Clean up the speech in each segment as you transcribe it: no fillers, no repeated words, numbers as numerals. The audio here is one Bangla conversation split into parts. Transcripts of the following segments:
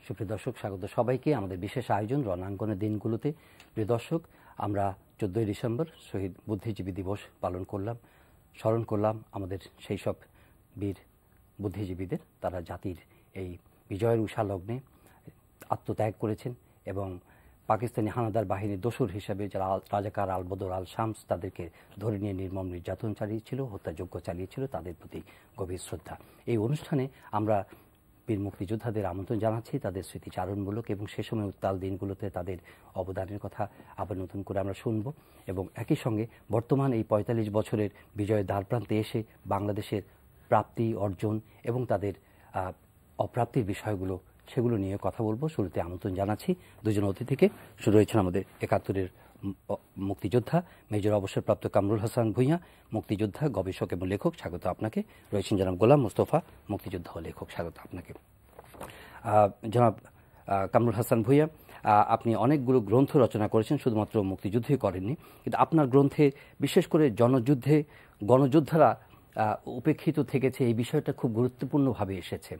সুপ্রিয় দর্শক, স্বাগত সবাইকে আমাদের বিশেষ আয়োজন রণাঙ্গনের দিনগুলোতে। প্রিয় দর্শক, আমরা 14ই ডিসেম্বর শহীদ বুদ্ধিজীবী দিবস পালন করলাম, স্মরণ করলাম আমাদের সেই সব বীর বুদ্ধিজীবীদের। তারা জাতির এই বিজয়ের উষালগ্নে আত্মত্যাগ করেছেন এবং পাকিস্তানি হানাদার বাহিনীর দোসর হিসেবে যারা রাজাকার আল বদর আল শামস তাদেরকে ধরে নিয়ে নির্মম নির্যাতন চালিয়েছিল, হত্যাযজ্ঞ চালিয়েছিল, তাদের প্রতি গভীর শ্রদ্ধা। এই অনুষ্ঠানে আমরা বীর মুক্তিযোদ্ধাদের আমন্ত্রণ জানাচ্ছি, তাদের স্মৃতিচারণমূলক এবং সে সময় উত্তাল দিনগুলোতে তাদের অবদানের কথা আবার নতুন করে আমরা শুনব এবং একই সঙ্গে বর্তমান এই ৪৫ বছরের বিজয়ের দ্বারপ্রান্তে এসে বাংলাদেশের প্রাপ্তি অর্জন এবং তাদের অপ্রাপ্তির বিষয়গুলো সেগুলো নিয়ে কথা বলবো। শুরুতে আমন্ত্রণ জানাচ্ছি দুজন অতিথিকে। শুরু রয়েছেন আমাদের ৭১-এর মুক্তিযোদ্ধা মেজর অবসরপ্রাপ্ত কামরুল হাসান ভূঁইয়া, মুক্তিযোদ্ধা, গবেষক এবং লেখক, স্বাগত আপনাকে। রয়েছেন জনাব গোলাম মোস্তফা, মুক্তিযোদ্ধা ও লেখক, স্বাগত আপনাকে। জনাব কামরুল হাসান ভূঁইয়া, আপনি অনেকগুলো গ্রন্থ রচনা করেছেন, শুধুমাত্র মুক্তিযুদ্ধই করেননি, কিন্তু আপনার গ্রন্থে বিশেষ করে জনযুদ্ধে গণযোদ্ধারা উপেক্ষিত থেকেছে, এই বিষয়টা খুব গুরুত্বপূর্ণভাবে এসেছে।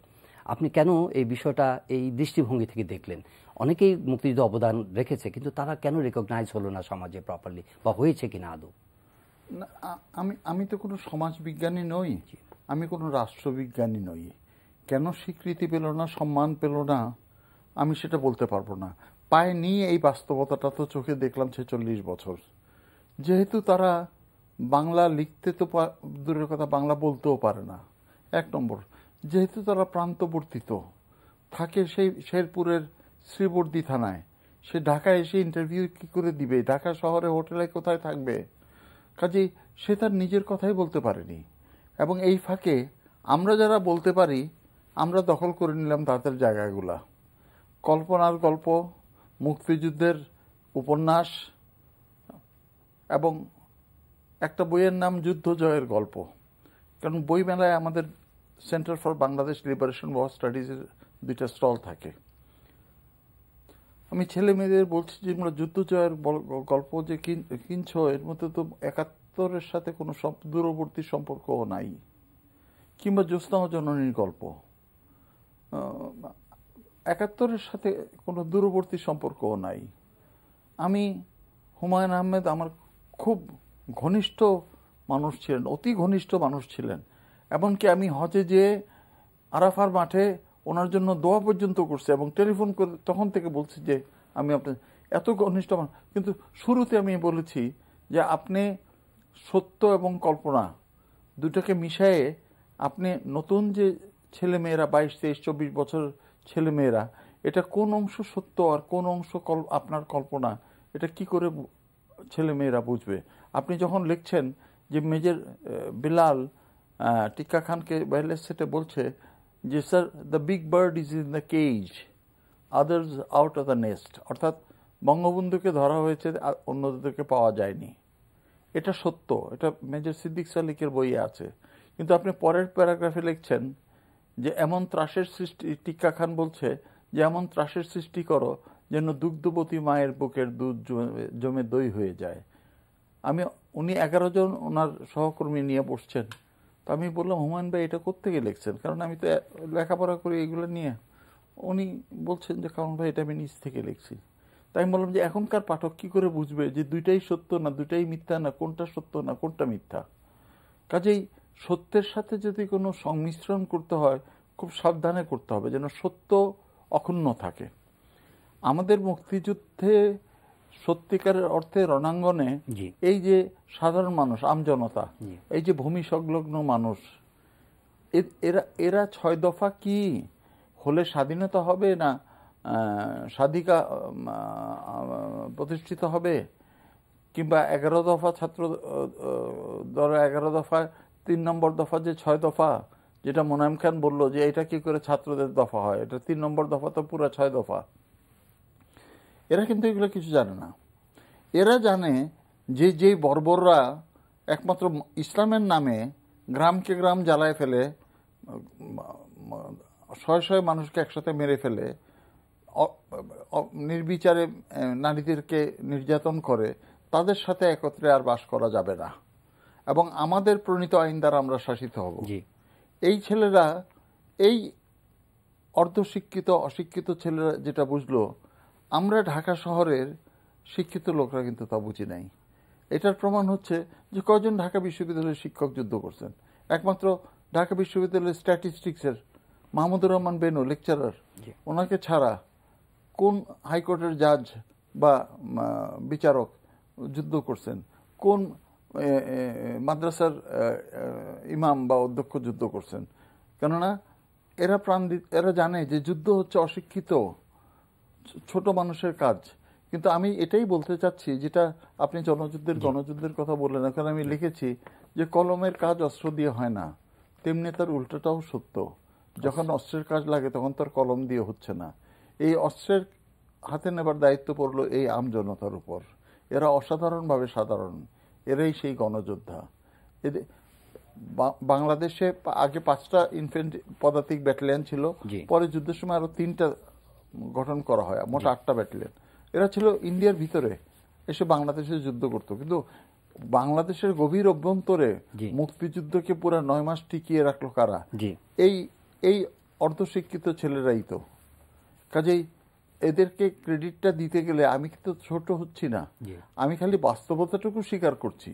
আপনি কেন এই বিষয়টা এই দৃষ্টিভঙ্গি থেকে দেখলেন? অনেকেই মুক্তিযুদ্ধে অবদান রেখেছে, কিন্তু তারা কেন রেকগনাইজ হলো না সমাজে প্রপারলি, বা হয়েছে কিনা আদৌ? আমি তো কোনো সমাজবিজ্ঞানী নই, আমি কোনো রাষ্ট্রবিজ্ঞানী নই। কেন স্বীকৃতি পেল না, সম্মান পেল না, আমি সেটা বলতে পারবো না। পায়ে নিয়ে এই বাস্তবতাটা তো চোখে দেখলাম 46 বছর। যেহেতু তারা বাংলা লিখতে তো দূরের কথা, বাংলা বলতেও পারে না, এক নম্বর। যেহেতু তারা প্রান্তবর্তিত থাকে, সেই শেরপুরের শ্রীবর্দী থানায়, সে ঢাকায় এসে ইন্টারভিউ কি করে দিবে? ঢাকা শহরে হোটেলে কোথায় থাকবে? কাজেই সে তার নিজের কথাই বলতে পারেনি। এবং এই ফাঁকে আমরা যারা বলতে পারি, আমরা দখল করে নিলাম তাদের জায়গাগুলা। কল্পনার গল্প, মুক্তিযুদ্ধের উপন্যাস এবং একটা বইয়ের নাম যুদ্ধ জয়ের গল্প। কারণ বইমেলায় আমাদের centre for Bangladesh liberation war স্টাডিজের 2টা স্টল থাকে। আমি ছেলে মেয়েদের বলছি যে আমরা যুদ্ধ জয়ের গল্প যে কিনছো, এর মধ্যে তো ৭১-এর সাথে কোনো দূরবর্তী সম্পর্কও নাই, কিংবা জ্যোৎস্না জননীর গল্প ৭১-এর সাথে কোনো দূরবর্তী সম্পর্কও নাই। আমি হুমায়ুন আহমেদ আমার খুব ঘনিষ্ঠ মানুষ ছিলেন, অতি ঘনিষ্ঠ মানুষ ছিলেন। এমনকি আমি হজে যেয়ে আরাফার মাঠে ওনার জন্য দোয়া পর্যন্ত করছে এবং টেলিফোন করে তখন থেকে বলছি যে আমি আপনার এত ঘনিষ্ঠ মানুষ। কিন্তু শুরুতে আমি বলেছি যে আপনি সত্য এবং কল্পনা দুটোকে মিশিয়ে আপনি নতুন যে ছেলেমেয়েরা 22, 23, 24 বছর ছেলেমেয়েরা, এটা কোন অংশ সত্য আর কোন অংশ আপনার কল্পনা, এটা কি করে ছেলেমেয়েরা বুঝবে? আপনি যখন লিখছেন যে মেজর বিলাল টিক্কা খানকে ওয়্যারলেস সেটে বলছে যে sir, the big bird is in the cage, others out of the nest, অর্থাৎ বঙ্গবন্ধুকে ধরা হয়েছে, অন্যদেরকে পাওয়া যায়নি। এটা সত্য, এটা মেজর সিদ্দিক সালিকের বইয়ে আছে। কিন্তু আপনি পরের প্যারাগ্রাফে লিখছেন যে এমন ত্রাসের সৃষ্টি, টিক্কা খান বলছে যে এমন ত্রাসের সৃষ্টি করো যেন দুগ্ধবতী মায়ের বুকের দুধ জমে দই হয়ে যায়। উনি 11 জন ওনার সহকর্মী নিয়ে বসছেন। তো আমি বললাম, হুমায়ুন ভাই এটা কোত্থেকে লিখছেন? কারণ আমি তো লেখাপড়া করি এগুলো নিয়ে। উনি বলছেন যে কারণ ভাই এটা আমি নিজ থেকে লিখছি। তাই আমি বললাম যে এখনকার পাঠক কি করে বুঝবে যে দুইটাই সত্য না দুইটাই মিথ্যা, না কোনটা সত্য না কোনটা মিথ্যা? কাজেই সত্যের সাথে যদি কোনো সংমিশ্রণ করতে হয়, খুব সাবধানে করতে হবে যেন সত্য অক্ষুণ্ণ থাকে। আমাদের মুক্তিযুদ্ধে সত্যিকারের অর্থে রণাঙ্গনে এই যে সাধারণ মানুষ, আমজনতা, এই যে ভূমি সংলগ্ন মানুষ, এরা 6 দফা কি হলে স্বাধীনতা হবে না স্বাধিকা প্রতিষ্ঠিত হবে, কিংবা 11 দফা ছাত্র ধরো 11 দফা 3 নম্বর দফা যে 6 দফা, যেটা মোনায়েম খান বলল যে এটা কি করে ছাত্রদের দফা হয়, এটা 3 নম্বর দফা তো পুরো 6 দফা। এরা কিন্তু এগুলো কিছু জানে না। এরা জানে যে যেই বর্বররা একমাত্র ইসলামের নামে গ্রামকে গ্রাম জ্বালায় ফেলে, শয়ে শয়ে মানুষকে একসাথে মেরে ফেলে, নির্বিচারে নারীদেরকে নির্যাতন করে, তাদের সাথে একত্রে আর বাস করা যাবে না এবং আমাদের প্রণীত আইন দ্বারা আমরা শাসিত হব। এই ছেলেরা এই অর্ধশিক্ষিত অশিক্ষিত ছেলেরা যেটা বুঝলো, আমরা ঢাকা শহরের শিক্ষিত লোকরা কিন্তু তা বুঝি নাই। এটার প্রমাণ হচ্ছে যে কয়জন ঢাকা বিশ্ববিদ্যালয়ের শিক্ষক যুদ্ধ করছেন। একমাত্র ঢাকা বিশ্ববিদ্যালয়ের স্ট্যাটিস্টিক্সের মাহমুদুর রহমান বেনু লেকচারার, ওনাকে ছাড়া কোন হাইকোর্টের জাজ বা বিচারক যুদ্ধ করছেন, কোন মাদ্রাসার ইমাম বা অধ্যক্ষ যুদ্ধ করছেন? কেননা এরা জানে যে যুদ্ধ হচ্ছে অশিক্ষিত ছোট মানুষের কাজ। কিন্তু আমি এটাই বলতে চাচ্ছি, যেটা আপনি গণযুদ্ধের কথা বললেন, কারণ আমি লিখেছি যে কলমের কাজ অস্ত্র দিয়ে হয় না, তেমনি তার উল্টোটাও সত্য। যখন অস্ত্রের কাজ লাগে তখন তার কলম দিয়ে হচ্ছে না। এই অস্ত্রের হাতে নেবার দায়িত্ব পড়লো এই আমজনতার উপর। এরা অসাধারণভাবে সাধারণ, এরাই সেই গণযোদ্ধা। বাংলাদেশে আগে 5টা ইনফ্যান্ট্রি পদাতিক ব্যাটালিয়ন ছিল, পরে যুদ্ধের সময় আরো 3টা গঠন করা হয়, মোট 8টা ব্যাটালিয়ন। এরা ছিল ইন্ডিয়ার ভিতরে এসে বাংলাদেশে যুদ্ধ করত। কিন্তু বাংলাদেশের গভীর অভ্যন্তরে মুক্তিযুদ্ধকে পুরো 9 মাস টিকিয়ে রাখলো কারা? এই অর্ধশিক্ষিত ছেলেরাই তো। কাজেই এদেরকে ক্রেডিটটা দিতে গেলে আমি কিন্তু ছোট হচ্ছি না, আমি খালি বাস্তবতাটুকু স্বীকার করছি।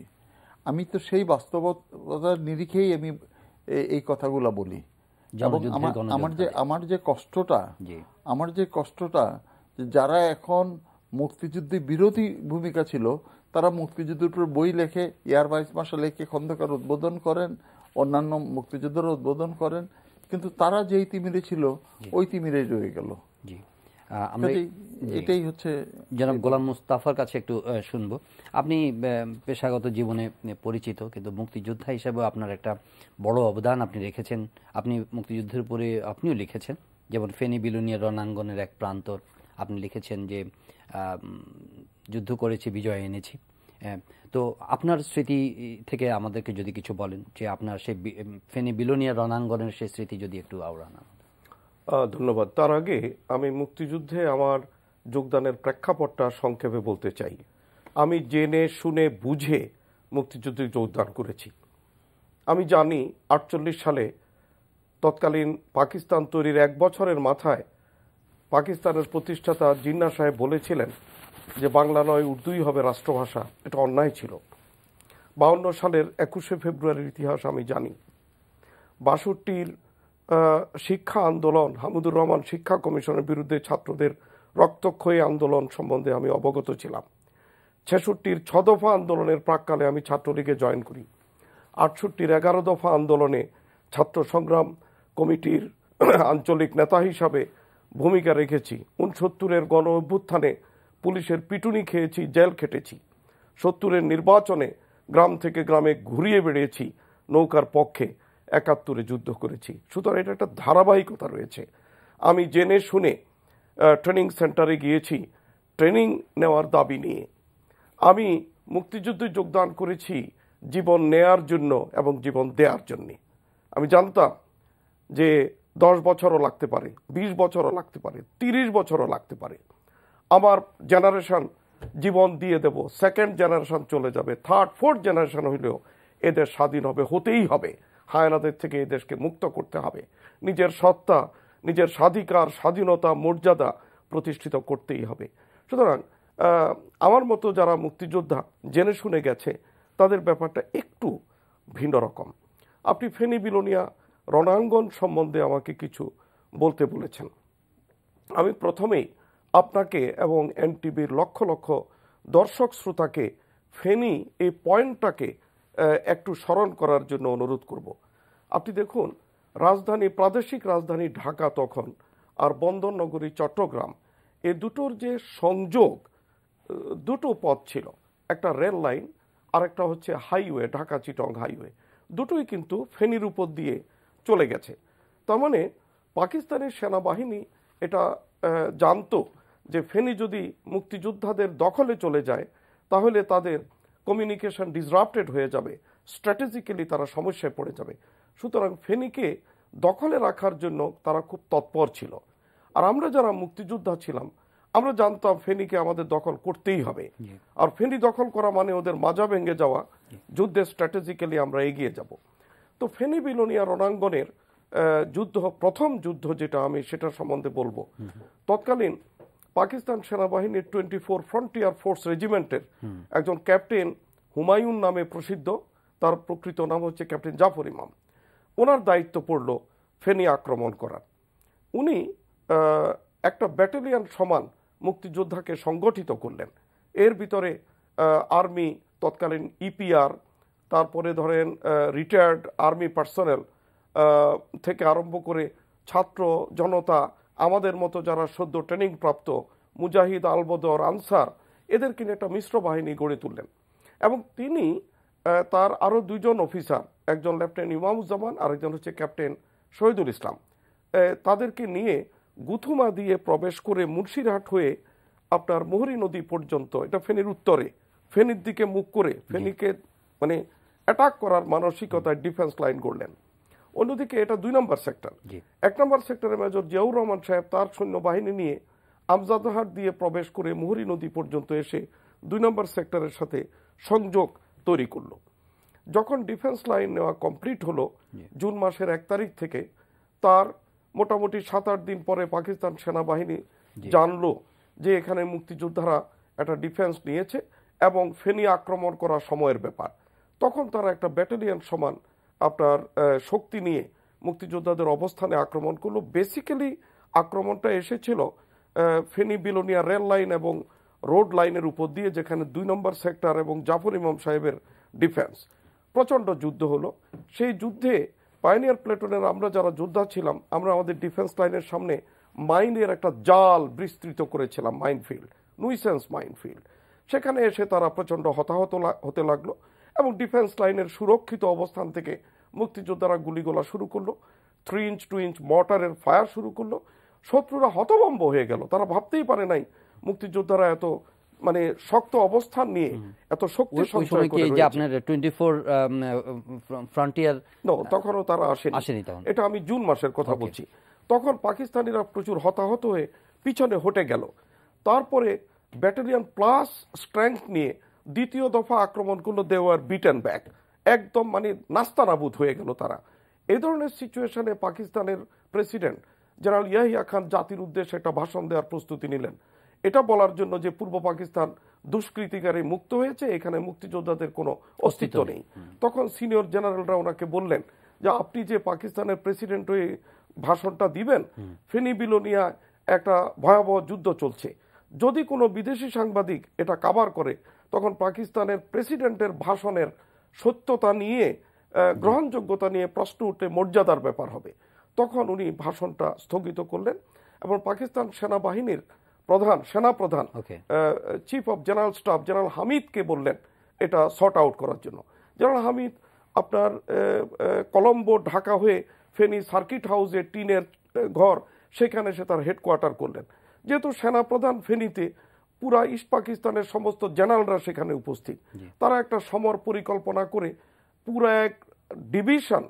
আমি তো সেই বাস্তবতার নিরিখেই আমি এই কথাগুলো বলি। এবং আমার যে কষ্টটা যারা এখন মুক্তিযুদ্ধে বিরোধী ভূমিকা ছিল, তারা মুক্তিযুদ্ধের উপর বই লেখে, এয়ার ভাইস মার্শাল একে খন্দকার উদ্বোধন করেন, অন্যান্য মুক্তিযুদ্ধের উদ্বোধন করেন, কিন্তু তারা যেই তিমিরে ছিল ওই তিমিরেই রয়ে গেল। এটাই হচ্ছে। জনাব গোলাম মুস্তাফার কাছে একটু শুনবো। আপনি পেশাগত জীবনে পরিচিত, কিন্তু মুক্তিযোদ্ধা হিসেবে আপনার একটা বড় অবদান আপনি রেখেছেন। আপনি মুক্তিযুদ্ধের উপরে আপনিও লিখেছেন, যেমন ফেনী বিলোনিয়া রণাঙ্গনের এক প্রান্তর। আপনি লিখেছেন যে যুদ্ধ করেছি, বিজয় এনেছি। তো আপনার স্মৃতি থেকে আমাদেরকে যদি কিছু বলেন, যে আপনার সেই ফেনী বিলোনিয়া রণাঙ্গনের সেই স্মৃতি যদি একটু আওড়ান। ধন্যবাদ। তার আগে আমি মুক্তিযুদ্ধে আমার যোগদানের প্রেক্ষাপটটা সংক্ষেপে বলতে চাই। আমি জেনে শুনে বুঝে মুক্তিযুদ্ধে যোগদান করেছি। আমি জানি 48 সালে তৎকালীন পাকিস্তান তৈরির 1 বছরের মাথায় পাকিস্তানের প্রতিষ্ঠাতা জিন্নাহ সাহেব বলেছিলেন যে বাংলা নয় উর্দুই হবে রাষ্ট্রভাষা। এটা অন্যায় ছিল। 52 সালের 21শে ফেব্রুয়ারির ইতিহাস আমি জানি। 62-র শিক্ষা আন্দোলন, হামিদুর রহমান শিক্ষা কমিশনের বিরুদ্ধে ছাত্রদের রক্তক্ষয়ী আন্দোলন সম্বন্ধে আমি অবগত ছিলাম। 66-র 6 দফা আন্দোলনের প্রাক্কালে আমি ছাত্রলীগে জয়েন করি। 68-র 11 দফা আন্দোলনে ছাত্র সংগ্রাম কমিটির আঞ্চলিক নেতা হিসাবে ভূমিকা রেখেছি। 69-এর গণ অভ্যুত্থানে পুলিশের পিটুনি খেয়েছি, জেল খেটেছি। 70-এর নির্বাচনে গ্রাম থেকে গ্রামে ঘুরিয়ে বেড়িয়েছি নৌকার পক্ষে। 71-এ যুদ্ধ করেছি। সুতরাং এটা একটা ধারাবাহিকতা রয়েছে। আমি জেনে শুনে ট্রেনিং সেন্টারে গিয়েছি ট্রেনিং নেওয়ার দাবি নিয়ে। আমি মুক্তিযুদ্ধে যোগদান করেছি জীবন নেয়ার জন্য এবং জীবন দেওয়ার জন্য। আমি জানতাম যে 10 বছরও লাগতে পারে, 20 বছরও লাগতে পারে, 30 বছরও লাগতে পারে। আমার জেনারেশন জীবন দিয়ে দেব, সেকেন্ড জেনারেশন চলে যাবে, থার্ড ফোর্থ জেনারেশন হইলেও এদের স্বাধীন হবে, হতেই হবে। হায়নাদের থেকে এই দেশকে মুক্ত করতে হবে। নিজের সত্তা, নিজের স্বাধিকার, স্বাধীনতা, মর্যাদা প্রতিষ্ঠিত করতেই হবে। সুতরাং আমার মতো যারা মুক্তিযোদ্ধা জেনে শুনে গেছে, তাদের ব্যাপারটা একটু ভিন্ন রকম। আপনি ফেনী বিলোনিয়া রণাঙ্গন সম্বন্ধে আমাকে কিছু বলতে বলেছেন। আমি প্রথমেই আপনাকে এবং এনটিভির লক্ষ লক্ষ দর্শক শ্রোতাকে ফেনী এই পয়েন্টটাকে একটু স্মরণ করার জন্য অনুরোধ করব। আপনি দেখুন, রাজধানী, প্রাদেশিক রাজধানী ঢাকা তখন আর বন্দর নগরী চট্টগ্রাম, এ দুটোর যে সংযোগ, দুটো পথ ছিল, একটা রেল লাইন আর একটা হচ্ছে হাইওয়ে, ঢাকা চিটং হাইওয়ে। দুটোই কিন্তু ফেনীর উপর দিয়ে চলে গেছে। তার মানে পাকিস্তানের সেনাবাহিনী এটা জানতো যে ফেনী যদি মুক্তিযোদ্ধাদের দখলে চলে যায় তাহলে তাদের কমিউনিকেশন ডিসরাপ্টেড হয়ে যাবে, স্ট্র্যাটেজিক্যালি তারা সমস্যায় পড়ে যাবে। সুতরাং ফেনীকে দখলে রাখার জন্য তারা খুব তৎপর ছিল। আর আমরা যারা মুক্তিযোদ্ধা ছিলাম, আমরা জানতাম ফেনীকে আমাদের দখল করতেই হবে। আর ফেনী দখল করা মানে ওদের মাজা ভেঙে যাওয়া, যুদ্ধে স্ট্র্যাটেজিক্যালি আমরা এগিয়ে যাব। তো ফেনী বিলোনিয়া রণাঙ্গনের যুদ্ধ, প্রথম যুদ্ধ যেটা আমি সেটা সম্বন্ধে বলবো। তৎকালীন পাকিস্তান সেনাবাহিনীর 24 ফ্রন্টিয়ার ফোর্স রেজিমেন্টের একজন ক্যাপ্টেন হুমায়ুন নামে প্রসিদ্ধ, তার প্রকৃত নাম হচ্ছে ক্যাপ্টেন জাফর ইমাম। ওনার দায়িত্ব পড়ল ফেনী আক্রমণ করার। উনি একটা ব্যাটালিয়ন সমান মুক্তিযোদ্ধাকে সংগঠিত করলেন। এর ভিতরে আর্মি, তৎকালীন ইপিআর, তারপরে ধরেন রিটায়ার্ড আর্মি পার্সোনেল থেকে আরম্ভ করে ছাত্র জনতা, আমাদের মতো যারা সদ্য ট্রেনিং প্রাপ্ত মুজাহিদ, আলবদর, আনসার, এদেরকে নিয়ে একটা মিশ্র বাহিনী গড়ে তুললেন। এবং তিনি তার আরো দুইজন অফিসার, একজন লেফটেন্যান্ট ইমামুজ্জামান আর একজন হচ্ছে ক্যাপ্টেন শহীদুল ইসলাম, তাদেরকে নিয়ে গুথুমা দিয়ে প্রবেশ করে মুন্সিরহাট হয়ে আপনার মোহরী নদী পর্যন্ত, এটা ফেনীর উত্তরে, ফেনীর দিকে মুখ করে ফেনীকে মানে অ্যাটাক করার মানসিকতায় ডিফেন্স লাইন গড়লেন। অন্যদিকে এটা 2 নম্বর সেক্টর। 1 নম্বর সেক্টরে মেজর জিয়াউর রহমান সাহেব তার সৈন্যবাহিনী নিয়ে আমজাদহাট দিয়ে প্রবেশ করে মোহরী নদী পর্যন্ত এসে 2 নম্বর সেক্টরের সাথে সংযোগ তৈরি করলো। যখন ডিফেন্স লাইন নেওয়া কমপ্লিট হলো জুন মাসের 1 তারিখ থেকে, তার মোটামুটি 7-8 দিন পরে পাকিস্তান সেনাবাহিনী জানলো যে এখানে মুক্তিযোদ্ধারা একটা ডিফেন্স নিয়েছে এবং ফেনী আক্রমণ করা সময়ের ব্যাপার। তখন তারা একটা ব্যাটালিয়ন সমান আপনার শক্তি নিয়ে মুক্তিযোদ্ধাদের অবস্থানে আক্রমণ করলো। বেসিক্যালি আক্রমণটা এসেছিল ফেনী বিলোনিয়া রেল লাইন এবং রোড লাইনের উপর দিয়ে, যেখানে 2 নম্বর সেক্টর এবং জাফর ইমাম সাহেবের ডিফেন্স। প্রচণ্ড যুদ্ধ হলো। সেই যুদ্ধে পাইনিয়ার প্লেটনের আমরা যারা যোদ্ধা ছিলাম, আমরা আমাদের ডিফেন্স লাইনের সামনে মাইনের একটা জাল বিস্তৃত করেছিলাম, মাইনফিল্ড, নুইসেন্স মাইনফিল্ড। সেখানে এসে তারা প্রচণ্ড হতাহত হতে লাগলো এবং ডিফেন্স লাইনের সুরক্ষিত অবস্থান থেকে মুক্তিযোদ্ধারা গুলিগোলা শুরু করলো, 3 ইঞ্চ 2 ইঞ্চ মর্টারের ফায়ার শুরু করলো। শত্রুরা হতভম্ব হয়ে গেল, তারা ভাবতেই পারে নাই মুক্তিযোদ্ধারা এত মানে শক্ত অবস্থান নিয়ে এত শক্তি সঞ্চয় করে রয়েছে। আপনার 24 ফ্রন্টিয়ার তখনও তারা আসেনি। এটা আমি জুন মাসের কথা বলছি। তখন পাকিস্তানিরা প্রচুর হতাহত হয়ে পিছনে হটে গেল। তারপরে ব্যাটালিয়ন প্লাস স্ট্রেংথ নিয়ে দ্বিতীয় দফা আক্রমণ করলো। দে ওয়ার বিটেন ব্যাক, একদম মানে নাস্তানাবুদ হয়ে গেল তারা। এই ধরনের সিচুয়েশনে পাকিস্তানের প্রেসিডেন্ট জেনারেল ইয়াহিয়া খান জাতির উদ্দেশ্যে একটা ভাষণ দেওয়ার প্রস্তুতি নিলেন, এটা বলার জন্য যে পূর্ব পাকিস্তান দুষ্কৃতিকারী মুক্ত হয়েছে, এখানে মুক্তিযোদ্ধাদের কোনো অস্তিত্ব নেই। তখন সিনিয়র জেনারেলরা ওনাকে বললেন যে আপনি যে পাকিস্তানের প্রেসিডেন্ট হয়ে ভাষণটা দিবেন, ফেনী বিলোনিয়া একটা ভয়াবহ যুদ্ধ চলছে, যদি কোনো বিদেশি সাংবাদিক এটা কাভার করে তখন পাকিস্তানের প্রেসিডেন্টের ভাষণের সত্যতা নিয়ে, গ্রহণযোগ্যতা নিয়ে প্রশ্ন উঠে মর্যাদার ব্যাপার হবে। তখন উনি ভাষণটা স্থগিত করলেন এবং পাকিস্তান সেনাবাহিনীর সেনাপ্রধান chief of general staff general হামিদকে বললেন এটা সর্ট আউট করার জন্য। জেনারেল হামিদ আপনার কলম্বো ঢাকা হয়ে ফেনী সার্কিট হাউসে টিনের ঘর, সেখানে সে তার হেডকোয়ার্টার করলেন। যেহেতু সেনাপ্রধান ফেনীতে, পুরা ইস্ট পাকিস্তানের সমস্ত জেনারেলরা সেখানে উপস্থিত, তারা একটা সমর পরিকল্পনা করে পুরো এক ডিভিশন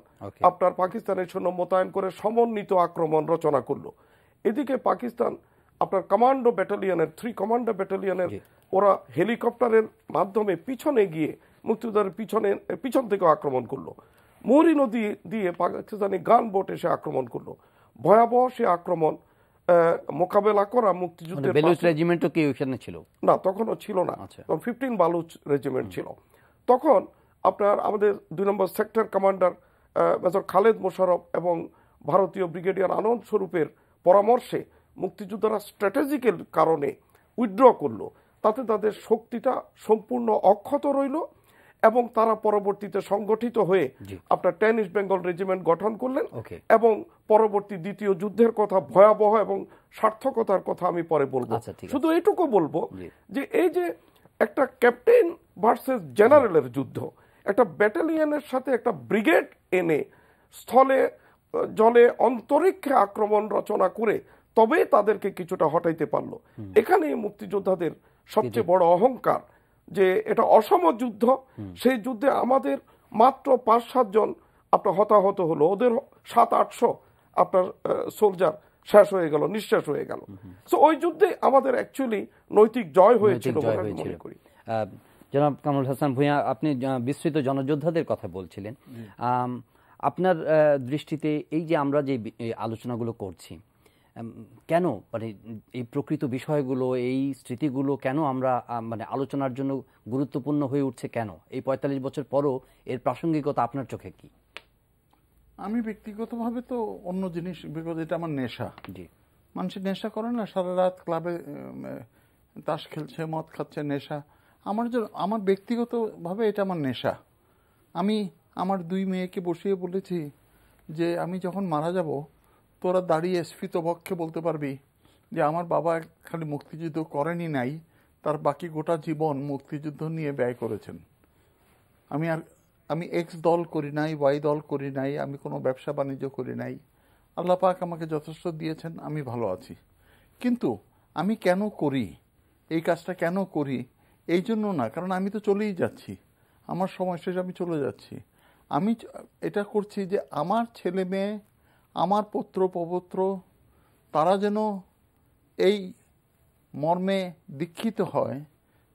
আপনার পাকিস্তানের সৈন্য মোতায়েন করে সমন্বিত আক্রমণ রচনা করলো। এদিকে পাকিস্তান আপনার কমান্ডো ব্যাটালিয়নের 3 কমান্ডো ব্যাটালিয়নের ওরা হেলিকপ্টারের মাধ্যমে পিছনে গিয়ে মুক্তিযোদ্ধাদের পিছন থেকে আক্রমণ করলো। মোহরী নদী দিয়ে পাকিস্তানি গান বোট এসে আক্রমণ করলো। ভয়াবহ সে আক্রমণ মোকাবেলা করা মুক্তিযুদ্ধের বেলুচ রেজিমেন্টও কি ওখানে ছিল না, তখনও ছিল না, 15 বালুচ রেজিমেন্ট ছিল। তখন আপনার আমাদের 2 number sector commander major Khaled Mosharraf এবং ভারতীয় ব্রিগেডিয়ার আনন্দ স্বরূপের পরামর্শে মুক্তিযোদ্ধারা স্ট্র্যাটেজিক্যাল কারণে উইথড্র করলো। তাতে তাদের শক্তিটা সম্পূর্ণ অক্ষত রইল এবং তারা পরবর্তীতে সংগঠিত হয়ে আপনার 10 ইস্ট বেঙ্গল রেজিমেন্ট গঠন করলেন। এবং পরবর্তী দ্বিতীয় যুদ্ধের কথা, ভয়াবহ এবং সার্থকতার কথা আমি পরে বলবো। শুধু এইটুকু বলবো যে এই যে একটা ক্যাপ্টেন ভার্সেস জেনারেলের যুদ্ধ, একটা ব্যাটালিয়নের সাথে একটা ব্রিগেড এনে স্থলে জলে অন্তরিক্ষে আক্রমণ রচনা করে তবে তাদেরকে কিছুটা হটাইতে পারলো। এখানে মুক্তিযোদ্ধাদের সবচেয়ে বড় অহংকার যে এটা অসম যুদ্ধ, সেই যুদ্ধে আমাদের মাত্র 5-7 জন আপনার হতাহত হলো, ওদের 700-800 আপনার সোলজার শেষ হয়ে গেল, নিঃশেষ হয়ে গেল। সো ওই যুদ্ধে আমাদের অ্যাকচুয়ালি নৈতিক জয় হয়েছিল বলে আমি মনে করি। জনাব কামরুল হাসান ভূঁইয়া, আপনি বিস্তৃত জনযোদ্ধাদের কথা বলছিলেন। আপনার দৃষ্টিতে এই যে আমরা যে আলোচনাগুলো করছি, কেন মানে এই প্রকৃত বিষয়গুলো, এই স্মৃতিগুলো কেন আমরা মানে আলোচনার জন্য গুরুত্বপূর্ণ হয়ে উঠছে কেন? এই ৪৫ বছর পরও এর প্রাসঙ্গিকতা আপনার চোখে কি? আমি ব্যক্তিগতভাবে তো অন্য জিনিস, বিকজ এটা আমার নেশা। জি, মানুষের নেশা করে না, সারা রাত ক্লাবে তাস খেলছে, মদ খাচ্ছে, নেশা। আমার ব্যক্তিগতভাবে এটা আমার নেশা। আমি আমার 2 মেয়েকে বসিয়ে বলেছি যে আমি যখন মারা যাব তোরা দাঁড়িয়ে স্ফীতবক্ষে বলতে পারবি যে আমার বাবা খালি মুক্তিযুদ্ধ করেনি নাই, তার বাকি গোটা জীবন মুক্তিযুদ্ধ নিয়ে ব্যয় করেছেন। আমি এক্স দল করি নাই, ওয়াই দল করি নাই, আমি কোনো ব্যবসা বাণিজ্য করি নাই। আল্লাহ পাক আমাকে যথেষ্ট দিয়েছেন, আমি ভালো আছি। কিন্তু আমি কেন করি এই কাজটা, কেন করি এই জন্য না, কারণ আমি তো চলেই যাচ্ছি, আমার সময় শেষ, আমি চলে যাচ্ছি। আমি এটা করছি যে আমার ছেলে মেয়ে, আমার পুত্র পৌত্র, তারা যেন এই মর্মে দীক্ষিত হয়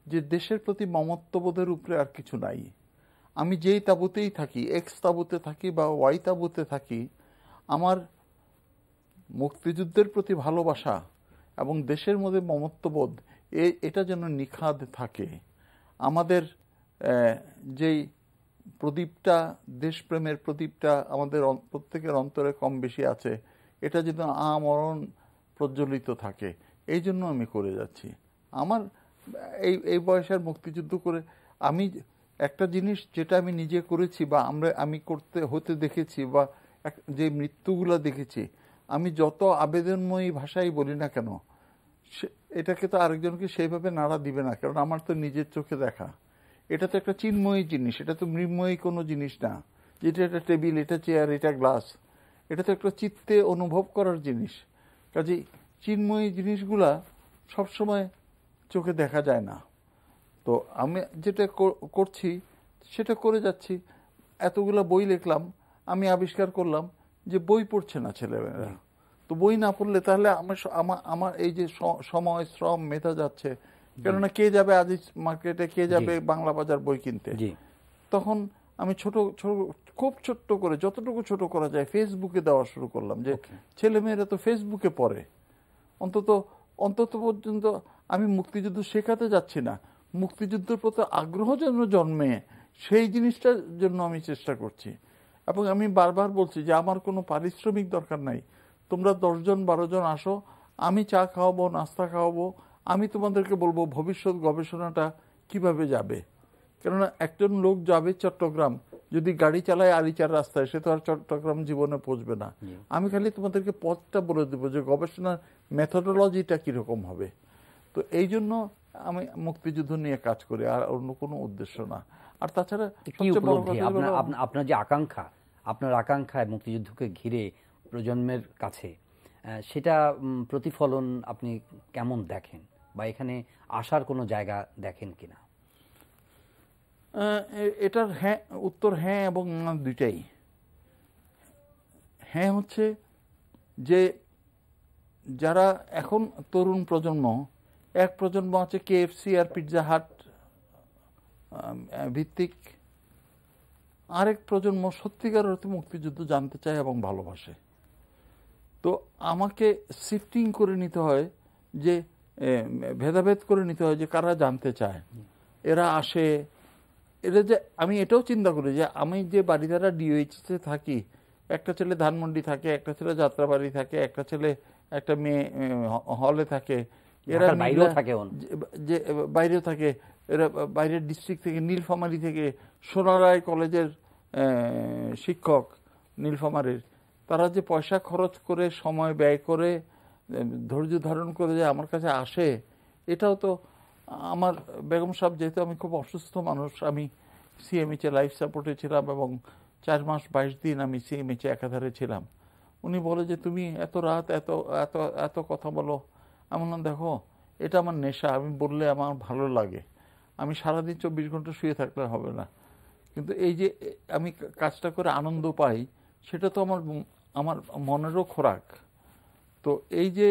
যে দেশের প্রতি মমত্ববোধের উপরে আর কিছু নাই। আমি যেই তাঁবুতেই থাকি, এক্স তাঁবুতে থাকি বা ওয়াই তাঁবুতে থাকি, আমার মুক্তিযুদ্ধের প্রতি ভালোবাসা এবং দেশের মধ্যে মমত্ববোধ এটা যেন নিখাদ থাকে। আমাদের যেই প্রদীপটা, দেশপ্রেমের প্রদীপটা আমাদের প্রত্যেকের অন্তরে কম বেশি আছে, এটা যেন আমরণ প্রজ্বলিত থাকে, এই জন্য আমি করে যাচ্ছি। আমার এই বয়সের মুক্তিযুদ্ধ করে আমি একটা জিনিস যেটা আমি নিজে করেছি বা আমি হতে দেখেছি বা যে মৃত্যুগুলো দেখেছি, আমি যত আবেদনময়ী ভাষাই বলি না কেন, এটাকে তো আরেকজনকে সেইভাবে নাড়া দিবে না, কারণ আমার তো নিজের চোখে দেখা। এটা তো একটা চিন্ময়ী জিনিস, এটা তো মৃন্ময়ী কোনো জিনিস না, যেটা একটা টেবিল, এটা চেয়ার, এটা গ্লাস, এটা তো একটা চিত্তে অনুভব করার জিনিস। কাজেই চিন্ময়ী জিনিসগুলা সবসময় চোখে দেখা যায় না। তো আমি যেটা করছি সেটা করে যাচ্ছি। এতগুলা বই লিখলাম, আমি আবিষ্কার করলাম যে বই পড়ছে না ছেলেমেয়েরা। তো বই না পড়লে তাহলে আমার এই যে সময়, শ্রম, মেধা যাচ্ছে। কেননা কে যাবে আজিজ মার্কেটে, কে যাবে বাংলা বাজার বই কিনতে? তখন আমি খুব ছোট্ট করে, যতটুকু ছোট করা যায়, ফেসবুকে দেওয়া শুরু করলাম যে ছেলেমেয়েরা তো ফেসবুকে পড়ে, অন্তত পর্যন্ত আমি মুক্তিযুদ্ধ শেখাতে যাচ্ছি না, মুক্তিযুদ্ধের প্রতি আগ্রহ যেন জন্মে সেই জিনিসটার জন্য আমি চেষ্টা করছি। এবং আমি বারবার বলছি যে আমার কোনো পারিশ্রমিক দরকার নাই, তোমরা 10 জন 12 জন আসো, আমি চা খাওয়াবো, নাস্তা খাওয়াবো, আমি তোমাদেরকে বলবো ভবিষ্যৎ গবেষণাটা কিভাবে যাবে। কেননা একজন লোক যাবে চট্টগ্রাম, যদি গাড়ি চালায় আরিচার রাস্তায়, সে তো আর চট্টগ্রাম জীবনে পৌঁছবে না। আমি খালি তোমাদেরকে পথটা বলে দেবো যে গবেষণার মেথোডোলজিটা কিরকম হবে। তো এই জন্য আমি মুক্তিযুদ্ধ নিয়ে কাজ করি, আর অন্য কোনো উদ্দেশ্য না। আর তাছাড়া আপনার যে আকাঙ্ক্ষা, আপনার আকাঙ্ক্ষায় মুক্তিযুদ্ধকে ঘিরে প্রজন্মের কাছে, সেটা প্রতিফলন আপনি কেমন দেখেন, বা এখানে আসার কোনো জায়গা দেখেন কিনা? এটার উত্তর হ্যাঁ এবং না, দুইটাই। হ্যাঁ হচ্ছে যে যারা এখন তরুণ প্রজন্ম, এক প্রজন্ম আছে KFC আর পিৎজা হাট ভিত্তিক, আরেক প্রজন্ম সত্যিকার অর্থে মুক্তিযুদ্ধ জানতে চায় এবং ভালোবাসে। তো আমাকে শিফটিং করে নিতে হয়, যে ভেদাভেদ করে নিতে হয় যে কারা জানতে চায়, এরা আসে। এটা যে আমি এটাও চিন্তা করি যে আমি যে বাড়িধারা DOH-তে থাকি, একটা ছেলে ধানমন্ডি থাকে, একটা ছেলে যাত্রাবাড়ি থাকে, একটা ছেলে একটা মেয়ে হলে থাকে, এরা যে বাইরেও থাকে, এরা বাইরের ডিস্ট্রিক্ট থেকে, নীলফামারী থেকে, সোনারায় কলেজের শিক্ষক নীলফামারীর, তারা যে পয়সা খরচ করে, সময় ব্যয় করে, ধৈর্য ধারণ করে যে আমার কাছে আসে, এটাও তো আমার বেগম সাহেব, যেহেতু আমি খুব অসুস্থ মানুষ, আমি CMH লাইফ সাপোর্টে ছিলাম এবং 4 মাস 22 দিন আমি CMH একাধারে ছিলাম। উনি বলে যে তুমি এত রাত এত এত এত কথা বলো। আমি বললাম দেখো, এটা আমার নেশা, আমি বললে আমার ভালো লাগে, আমি সারাদিন 24 ঘন্টা শুয়ে থাকলে হবে না, কিন্তু এই যে আমি কাজটা করে আনন্দ পাই, সেটা তো আমার মনেরও খোরাক। তো এই যে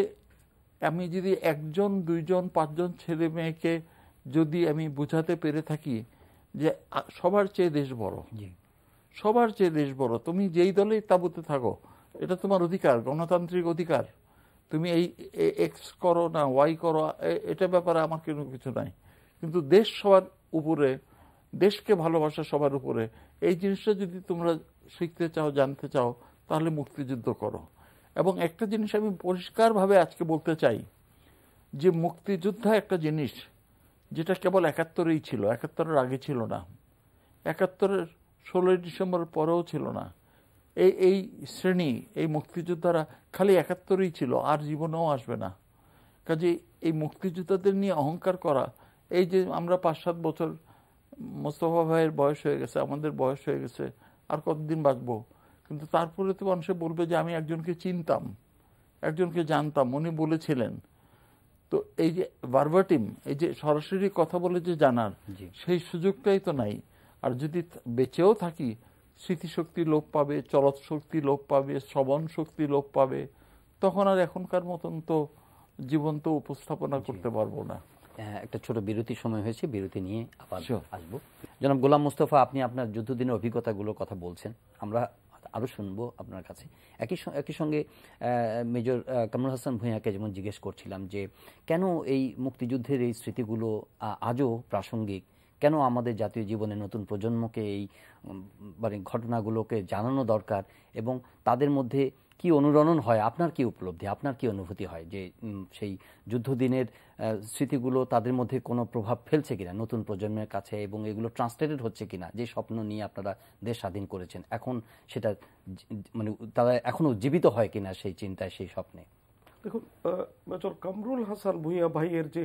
আমি যদি 1 জন 2 জন 5 জন ছেলে মেয়েকে যদি আমি বোঝাতে পেরে থাকি যে সবার চেয়ে দেশ বড়, সবার চেয়ে দেশ বড়। তুমি যেই দলেই তাবুতে থাকো, এটা তোমার অধিকার, গণতান্ত্রিক অধিকার। তুমি এই এক্স করো না ওয়াই করো, এটা ব্যাপারে আমার কোনো কিছু নাই। কিন্তু দেশ সবার উপরে, দেশকে ভালোবাসা সবার উপরে, এই জিনিসটা যদি তোমরা শিখতে চাও, জানতে চাও, তাহলে মুক্তিযুদ্ধ করো। এবং একটা জিনিস আমি পরিষ্কারভাবে আজকে বলতে চাই, যে মুক্তিযোদ্ধা একটা জিনিস যেটা কেবল ৭১-এই ছিল, ৭১-এর আগে ছিল না, ৭১-এর ১৬ই ডিসেম্বরের পরেও ছিল না। এই শ্রেণী, এই মুক্তিযোদ্ধারা খালি ৭১-এই ছিল, আর জীবনেও আসবে না। কাজে এই মুক্তিযোদ্ধাদের নিয়ে অহংকার করা, এই যে আমরা ৫-৭ বছর, মোস্তফা ভাইয়ের বয়স হয়ে গেছে, আমাদের বয়স হয়ে গেছে, আর কতদিন বাঁচবো, কিন্তু তারপরে তো মানুষে বলবে যে আমি একজনকে চিনতাম, একজনকে জানতাম, উনি বলেছিলেন। তো এই যে ভার্বাটিম, এই যে সরাসরি কথা বলে যে জানার, সেই সুযোগটাই তো নাই। আর যদি বেঁচেও থাকি, স্মৃতিশক্তি লোপ পাবে, চলৎ শক্তি লোপ পাবে, শ্রবণ শক্তি লোপ পাবে, তখন আর এখনকার মতন তো জীবন্ত উপস্থাপনা করতে পারবো না। একটা ছোট বিরতির সময় হয়েছে, বিরতি নিয়ে আবার আসবো। জনাব গোলাম মোস্তফা, আপনি আপনার যুদ্ধদিনের অভিজ্ঞতাগুলোর কথা বলছেন, আমরা আরো শুনবো আপনার কাছে। একই সঙ্গে মেজর কামরুল হাসান ভূঁইয়াকে যেমন জিজ্ঞেস করছিলাম যে কেন এই মুক্তিযুদ্ধের এই স্মৃতিগুলো আজও প্রাসঙ্গিক, কেন আমাদের জাতীয় জীবনে নতুন প্রজন্মকে এই মানে ঘটনাগুলোকে জানানো দরকার, এবং তাদের মধ্যে কি অনুরণন হয়, আপনার কি উপলব্ধি, আপনার কি অনুভূতি হয় যে সেই যুদ্ধদিনের স্মৃতিগুলো তাদের মধ্যে কোনো প্রভাব ফেলছে কিনা নতুন প্রজন্মের কাছে, এবং এগুলো ট্রান্সলেটেড হচ্ছে কিনা, যে স্বপ্ন নিয়ে আপনারা দেশ স্বাধীন করেছেন এখন সেটা মানে তারা এখনো জীবিত হয় কিনা সেই চিন্তায়, সেই স্বপ্নে? দেখুন, মেজর কামরুল হাসান ভূঁইয়া ভাইয়ের যে